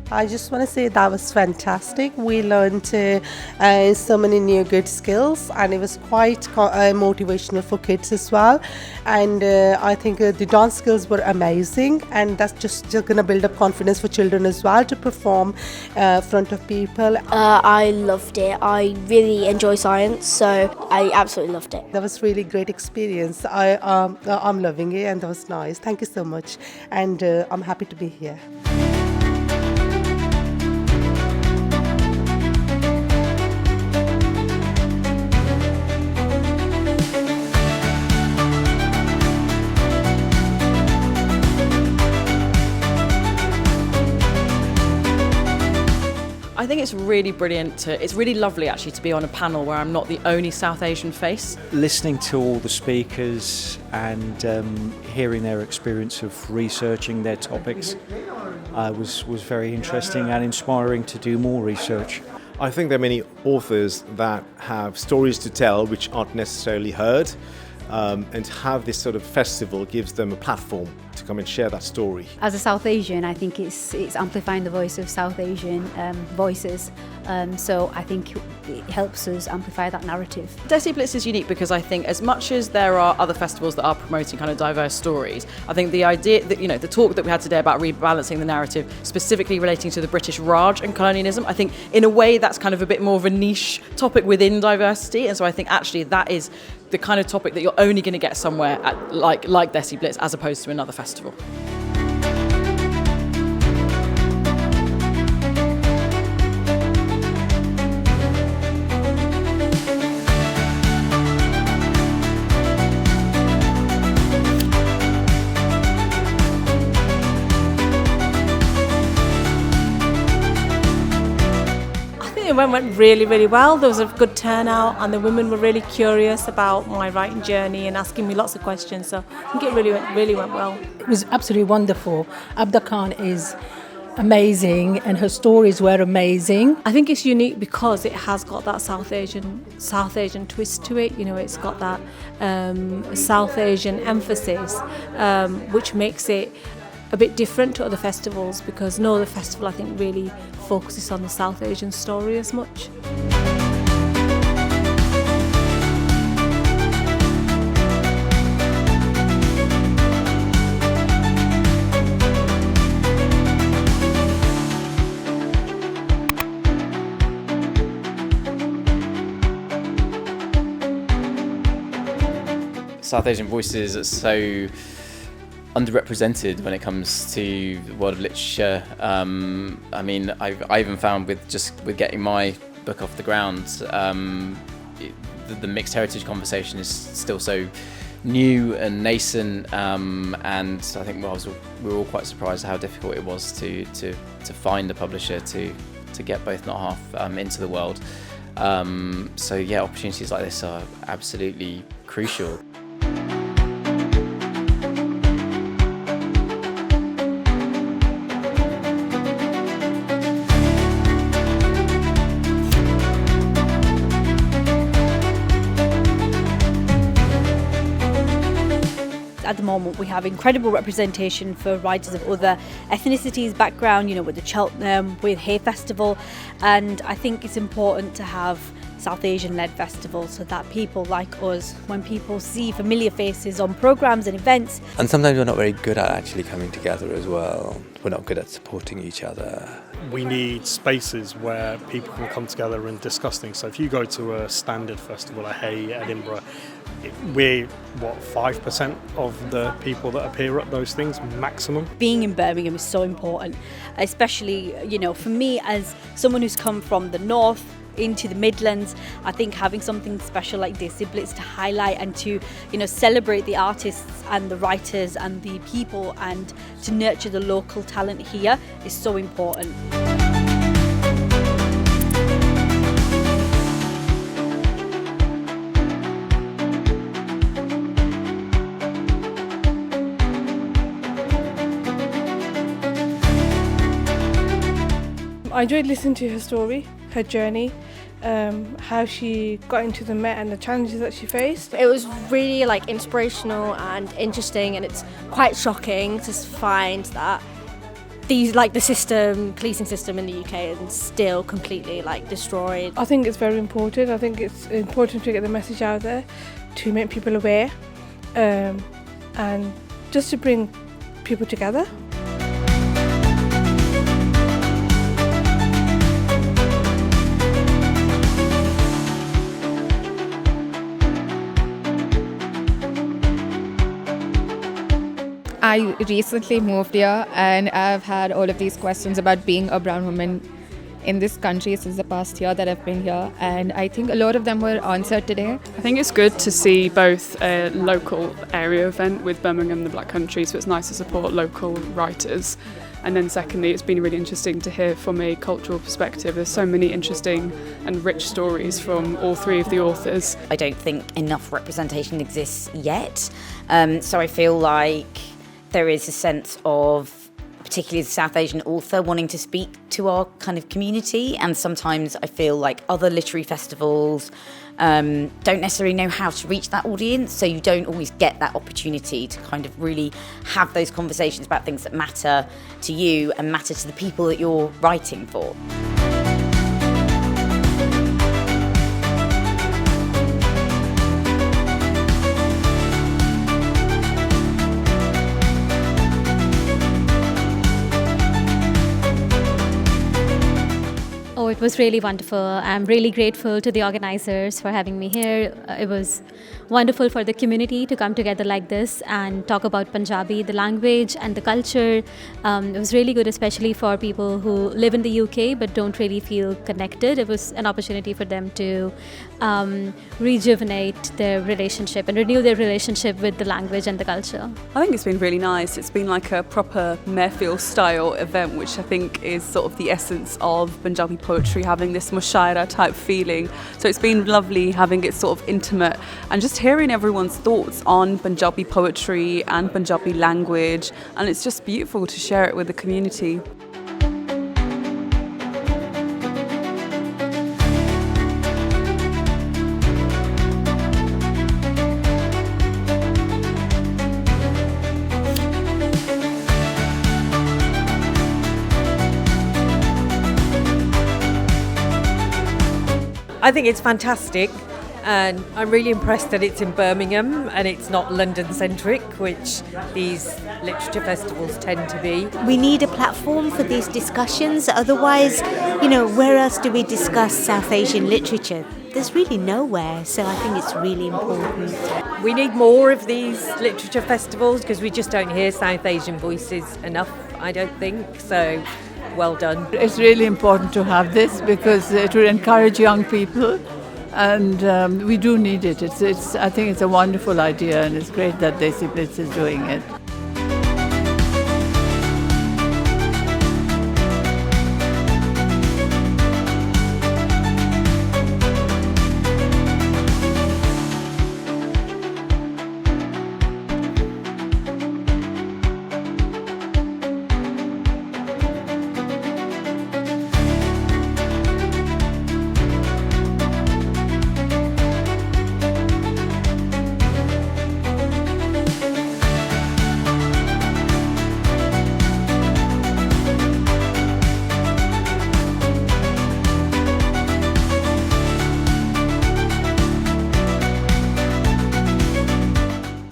I just want to say that was fantastic. We learned so many new good skills, and it was quite motivational for kids as well. And I think the dance skills were amazing, and that's just going to build up confidence for children as well to perform front of people. I loved it. I really enjoy science, so I absolutely loved it. That was really great experience. I'm loving it, and that was nice. Thank you so much, and I'm happy to be here. I think it's really brilliant. It's really lovely actually to be on a panel where I'm not the only South Asian face. Listening to all the speakers and hearing their experience of researching their topics was very interesting and inspiring to do more research. I think there are many authors that have stories to tell which aren't necessarily heard, and to have this sort of festival gives them a platform to come and share that story. As a South Asian, I think it's amplifying the voice of South Asian voices. So I think it helps us amplify that narrative. DESIblitz is unique because I think as much as there are other festivals that are promoting kind of diverse stories, I think the idea that, you know, the talk that we had today about rebalancing the narrative, specifically relating to the British Raj and colonialism, I think in a way that's kind of a bit more of a niche topic within diversity. And so I think actually that is the kind of topic that you're only going to get somewhere at, like DESIblitz, as opposed to another festival. It went really, really well. There was a good turnout, and the women were really curious about my writing journey and asking me lots of questions. So I think it really went well. It was absolutely wonderful. Abda Khan is amazing, and her stories were amazing. I think it's unique because it has got that South Asian twist to it. You know, it's got that South Asian emphasis, which makes it a bit different to other festivals, because no other festival I think really focuses on the South Asian story as much. South Asian voices are so underrepresented when it comes to the world of literature. I mean, I even found with getting my book off the ground, the mixed heritage conversation is still so new and nascent, and I think we were all quite surprised at how difficult it was to find a publisher to get both Not Half into the world. So yeah, opportunities like this are absolutely crucial. At the moment, we have incredible representation for writers of other ethnicities, background, you know, with the Cheltenham, with Hay Festival, and I think it's important to have South Asian-led festivals so that people like us, when people see familiar faces on programmes and events. And sometimes we're not very good at actually coming together as well. We're not good at supporting each other. We need spaces where people can come together and discuss things. So if you go to a standard festival at Hay, Edinburgh, we're, 5% of the people that appear at those things, maximum. Being in Birmingham is so important, especially, you know, for me as someone who's come from the north into the Midlands. I think having something special like DESIblitz to highlight and to, you know, celebrate the artists and the writers and the people and to nurture the local talent here is so important. I enjoyed listening to her story, her journey, how she got into the Met and the challenges that she faced. It was really inspirational and interesting, and it's quite shocking to find that the policing system in the UK is still completely destroyed. I think it's very important. I think it's important to get the message out there, to make people aware, and just to bring people together. I recently moved here and I've had all of these questions about being a brown woman in this country since the past year that I've been here, and I think a lot of them were answered today. I think it's good to see both a local area event with Birmingham and the Black Country, so it's nice to support local writers. And then secondly, it's been really interesting to hear from a cultural perspective. There's so many interesting and rich stories from all three of the authors. I don't think enough representation exists yet, so I feel like there is a sense of, particularly as a South Asian author, wanting to speak to our kind of community, and sometimes I feel like other literary festivals don't necessarily know how to reach that audience, so you don't always get that opportunity to kind of really have those conversations about things that matter to you and matter to the people that you're writing for. Oh, it was really wonderful. I'm really grateful to the organizers for having me here. It was wonderful for the community to come together like this and talk about Punjabi, the language and the culture. It was really good, especially for people who live in the UK but don't really feel connected. It was an opportunity for them to rejuvenate their relationship and renew their relationship with the language and the culture. I think it's been really nice. It's been like a proper Mayfield style event, which I think is sort of the essence of Punjabi poetry, having this mushaira type feeling. So it's been lovely having it sort of intimate and just hearing everyone's thoughts on Punjabi poetry and Punjabi language, and it's just beautiful to share it with the community. I think it's fantastic, and I'm really impressed that it's in Birmingham and it's not London-centric, which these literature festivals tend to be. We need a platform for these discussions, otherwise, where else do we discuss South Asian literature? There's really nowhere, so I think it's really important. We need more of these literature festivals because we just don't hear South Asian voices enough, I don't think, so well done. It's really important to have this because it will encourage young people, and we do need it. I think it's a wonderful idea, and it's great that DESIblitz is doing it.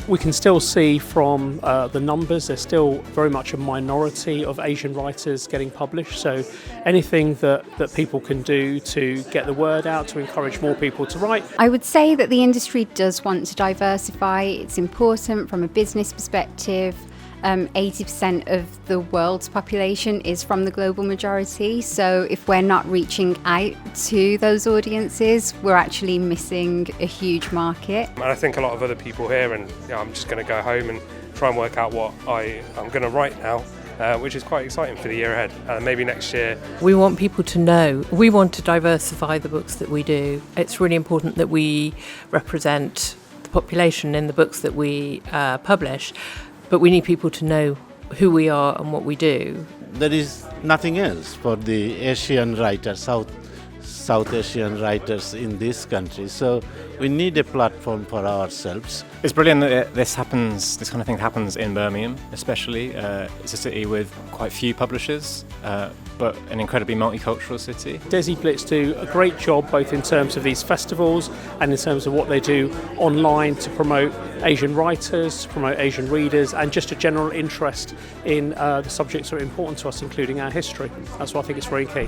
We can still see from the numbers, there's still very much a minority of Asian writers getting published. So anything that people can do to get the word out, to encourage more people to write. I would say that the industry does want to diversify. It's important from a business perspective. 80% of the world's population is from the global majority, so if we're not reaching out to those audiences, we're actually missing a huge market. And I think a lot of other people here, and I'm just going to go home and try and work out what I'm going to write now, which is quite exciting for the year ahead. Maybe next year. We want people to know. We want to diversify the books that we do. It's really important that we represent the population in the books that we publish. But we need people to know who we are and what we do. There is nothing else for the Asian writer, South Asian writers in this country. So we need a platform for ourselves. It's brilliant that this kind of thing happens in Birmingham, especially. It's a city with quite few publishers, but an incredibly multicultural city. DESIblitz do a great job both in terms of these festivals and in terms of what they do online to promote Asian writers, to promote Asian readers, and just a general interest in the subjects that are important to us, including our history. That's why I think it's very key.